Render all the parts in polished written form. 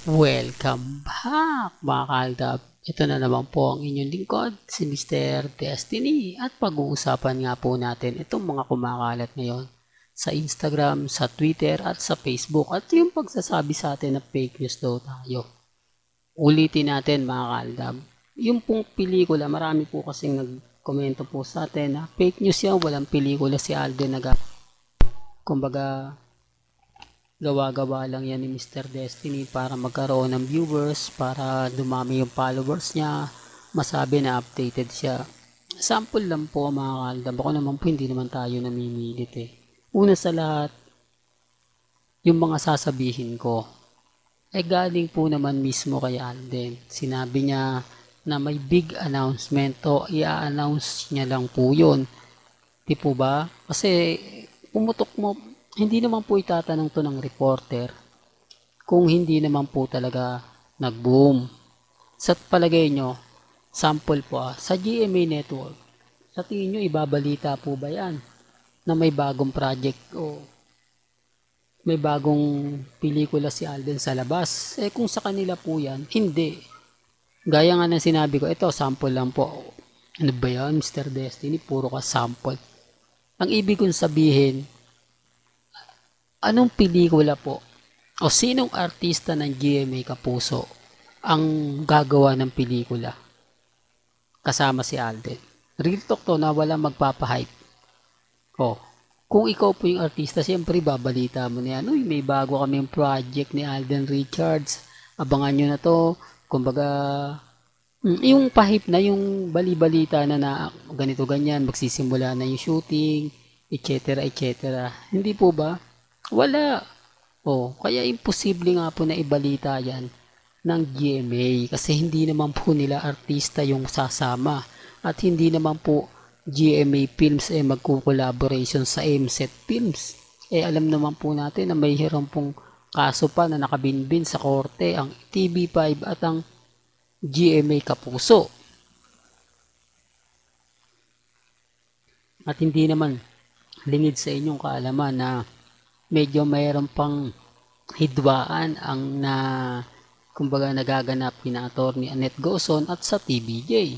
Welcome back mga kaaldab. Ito na naman po ang inyong lingkod, si Mr. Destiny. At pag-uusapan nga po natin itong mga kumakalat ngayon sa Instagram, sa Twitter at sa Facebook. At yung pagsasabi sa atin na fake news daw tayo. Ulitin natin mga kaaldab. Yung pong pelikula, marami po kasing nagkomento po sa atin na fake news yan, walang pelikula si Alden na kumbaga gawa-gawa lang yan ni Mr. Destiny para magkaroon ng viewers, para dumami yung followers niya, masabi na updated siya. Sample lang po mga kaaldab. Ako naman po hindi naman tayo namimilit eh. Una sa lahat, yung mga sasabihin ko ay galing po naman mismo kay Alden. Sinabi niya na may big announcement o i-announce niya lang po yun. Di po ba? Kasi pumutok mo, hindi naman po itatanong to ng reporter kung hindi naman po talaga nag-boom. Sa palagay nyo, sample po sa GMA Network, sa tingin nyo ibabalita po ba yan na may bagong project o may bagong pelikula si Alden sa labas? Eh kung sa kanila po yan, hindi. Gaya nga ng sinabi ko, ito sample lang po. Ano ba yan, Mr. Destiny? Puro ka sample. Ang ibig kong sabihin, anong pelikula po o sinong artista ng GMA Kapuso ang gagawa ng pelikula kasama si Alden? Real talk to na walang magpapahype. O, kung ikaw po yung artista, siyempre babalita mo na yan, uy, may bago kaming project ni Alden Richards, abangan nyo na to. Kumbaga, yung pahip na, yung bali-balita na ganito ganyan, magsisimula na yung shooting, etc. etc. Hindi po ba? Wala. Kaya imposible nga po na ibalita yan ng GMA kasi hindi naman po nila artista yung sasama at hindi naman po GMA Films magko-collaboration sa MSET Films. Alam naman po natin na may hiram pong kaso pa na nakabinbin sa korte ang TV5 at ang GMA Kapuso. At hindi naman lingid sa inyong kaalaman na medyo mayroon pang hidwaan ang kumbaga nagaganap kina Attorney Annette Gozon at sa TVJ.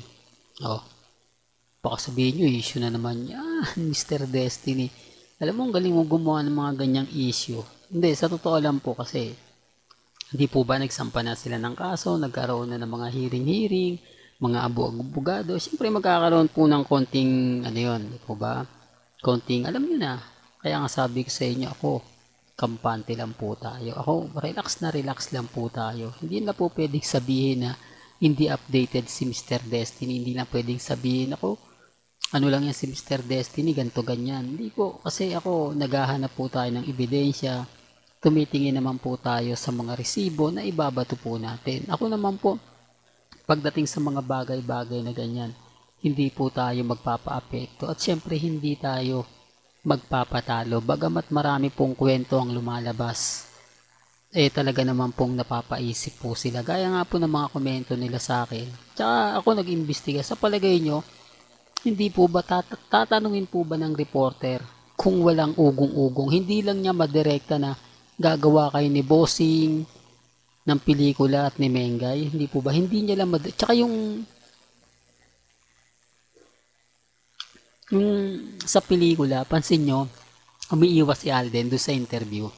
Baka sabihin nyo, issue na naman yan, Mr. Destiny. Alam mo, ang galing mo gumawa ng mga ganyang issue. Hindi, sa totoo lang po kasi, hindi po ba nagsampa na sila ng kaso, nagkaroon na ng mga hearing-hearing, mga abogado. Siyempre magkakaroon po ng konting, di po ba? Konting, alam nyo na. Kaya nga sabi ko sa inyo, ako, kampante lang po tayo. Ako, relax lang po tayo. Hindi na po pwedeng sabihin na hindi updated si Mr. Destiny. Hindi na pwedeng sabihin ako, ano lang yan si Mr. Destiny, ganto ganyan. Hindi po, kasi ako, naghahanap po tayo ng ebidensya. Tumitingin naman po tayo sa mga resibo na ibabato po natin. Ako naman po, pagdating sa mga bagay-bagay na ganyan, hindi po tayo magpapa-apekto. At syempre, hindi tayo magpapatalo. Bagamat marami pong kwento ang lumalabas, talaga naman pong napapaisip po sila. Gaya nga po ng mga komento nila sa akin. Tsaka ako nag-imbestiga. Sa palagay nyo, hindi po ba tatanungin po ba ng reporter kung walang ugong-ugong? Hindi lang niya madirekta na gagawa kayo ni Bossing ng pelikula at ni Mengay. Hindi po ba? Hindi niya lang tsaka yung sa pelikula, pansin nyo, umiiwas si Alden doon sa interview.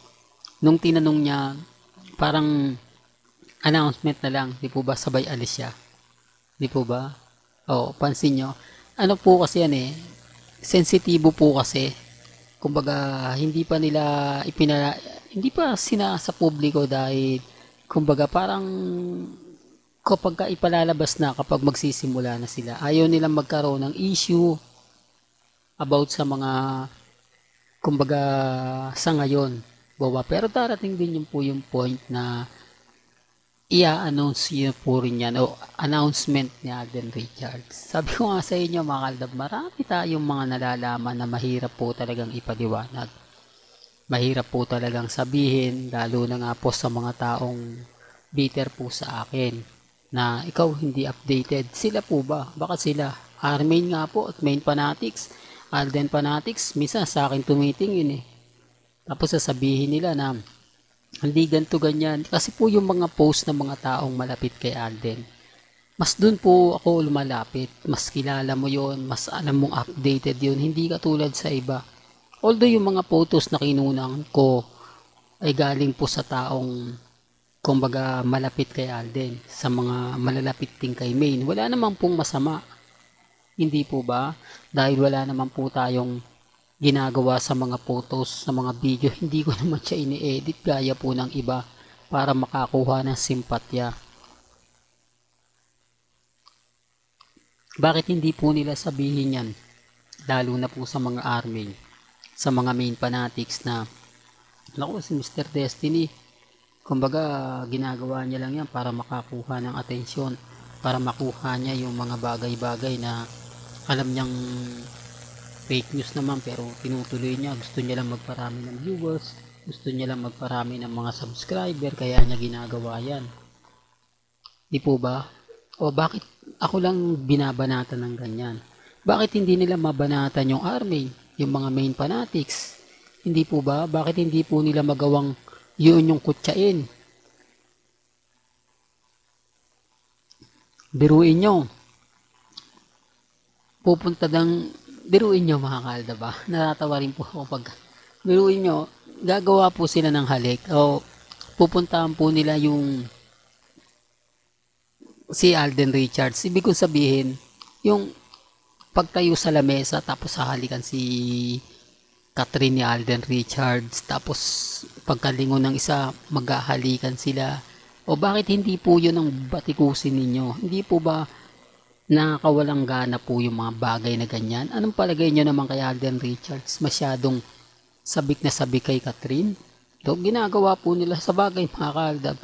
Nung tinanong niya, parang announcement na lang, di po ba, sabay alis siya. Di po ba? Pansin nyo. Ano po kasi yan sensitibo po kasi. Kumbaga, hindi pa hindi pa sinasa publiko dahil, kumbaga, parang kapag ipalalabas na, kapag magsisimula na sila, ayaw nilang magkaroon ng issue about sa mga kumbaga sa ngayon. Pero darating din yung point na i-announce yun po rin yan o announcement ni Alden Richards. Sabi ko nga sa inyo mga kaldab, marami tayong mga nalalaman na mahirap po talagang ipaliwanag. Mahirap po talagang sabihin, lalo na nga po sa mga taong bitter po sa akin na ikaw hindi updated. Sila po ba? Baka sila. Armain nga po at Main Fanatics. Alden Fanatics, minsan sa akin tumitingin Tapos sasabihin nila na Hindi ganito ganyan. Kasi po yung mga post ng mga taong malapit kay Alden, mas dun po ako lumalapit. Mas kilala mo yon, mas alam mong updated yun. Hindi katulad sa iba. Although yung mga photos na kinunan ko ay galing po sa taong kumbaga malapit kay Alden, sa mga malalapit din kay Maine. Wala naman pong masama. Hindi po ba? Dahil wala naman po tayong ginagawa sa mga photos, sa mga video, hindi ko naman siya ini-edit gaya po ng iba para makakuha ng simpatya. Bakit hindi po nila sabihin yan? Lalo na po sa mga army, sa mga main fanatics na, naku, si Mr. Destiny, kumbaga ginagawa niya lang yan para makakuha ng atensyon, para makuha niya yung mga bagay-bagay na alam niyang fake news naman pero tinutuloy niya. Gusto niya lang magparami ng viewers, gusto niya lang magparami ng mga subscriber, kaya niya ginagawa yan. Di po ba? O bakit ako lang binabanatan ng ganyan? Bakit hindi nila mabanatan yung army, yung mga main fanatics? Hindi po ba? Bakit hindi po nila magawang yun yung kutsain? Biruin nyo. Biruin nyo mga kalda ba? Natatawa rin po ako pag biruin nyo, gagawa po sila ng halik o pupuntahan po nila yung si Alden Richards. Ibig kong sabihin, yung pagtayo sa lamesa tapos hahalikan si Catherine ni Alden Richards, tapos pagkalingon ng isa maghahalikan sila. O bakit hindi po yun ang batikusin ninyo? Hindi po ba nakakawalang gana po yung mga bagay na ganyan? Anong palagay nyo naman kay Alden Richards? Masyadong sabik na sabik kay Catherine? So, ginagawa po nila sa bagay mga kaldab.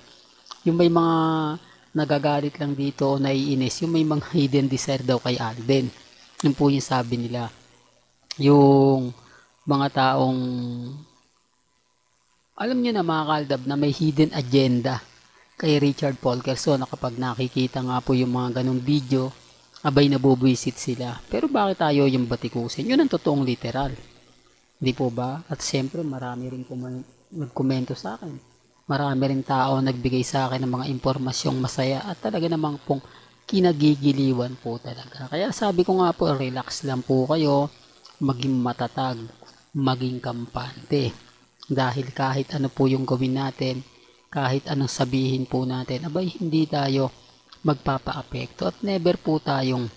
Yung may mga nagagalit lang dito o naiinis, yung may mga hidden desire daw kay Alden. Yun po yung sabi nila. Yung mga taong alam nyo na mga kaldab na may hidden agenda kay Richard Polkerson na kapag nakikita nga po yung mga ganong video, abay nabubwisit sila. Pero bakit tayo yung batikusin? Yun ang totoong literal. Hindi po ba? At siyempre marami rin nagkomento sa akin. Marami rin tao nagbigay sa akin ng mga impormasyong masaya at talaga namang pong kinagigiliwan po talaga. Kaya sabi ko nga po, relax lang po kayo, maging matatag, maging kampante. Dahil kahit ano po yung gawin natin, kahit anong sabihin po natin, abay hindi tayo magpapa-apekto at never po tayong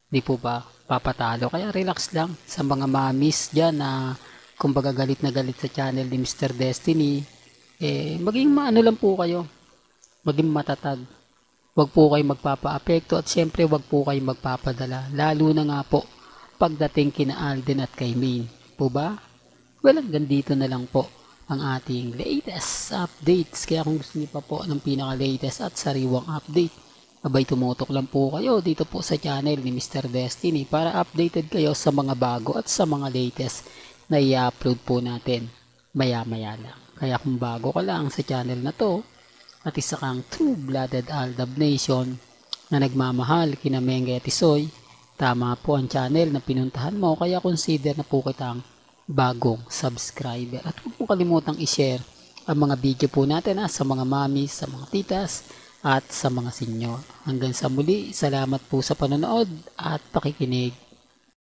di po ba, papatalo. Kaya relax lang sa mga mamis dyan na kumbaga galit na galit sa channel ni Mr. Destiny. Maging maano lang po kayo, maging matatag. Wag po kayo magpapa-apekto at syempre wag po kayo magpapadala. Lalo na nga po pagdating kina Alden at kay Maine. Po ba? Well, hanggang dito na lang po ang ating latest updates. Kaya kung gusto niyo pa po ng pinaka-latest at sariwang update, abay tumutok lang po kayo dito po sa channel ni Mr. Destiny para updated kayo sa mga bago at sa mga latest na i-upload po natin maya-maya lang. Kaya kung bago ka lang sa channel na to at isa kang true-blooded Aldab Nation na nagmamahal kina Mengge at Isoy, tama po ang channel na pinuntahan mo, kaya consider na po kitang bagong subscriber. At huwag mo kalimutang i-share ang mga video po natin sa mga mamis, sa mga titas, at sa mga senyor. Hanggang sa muli, salamat po sa panonood at pakikinig.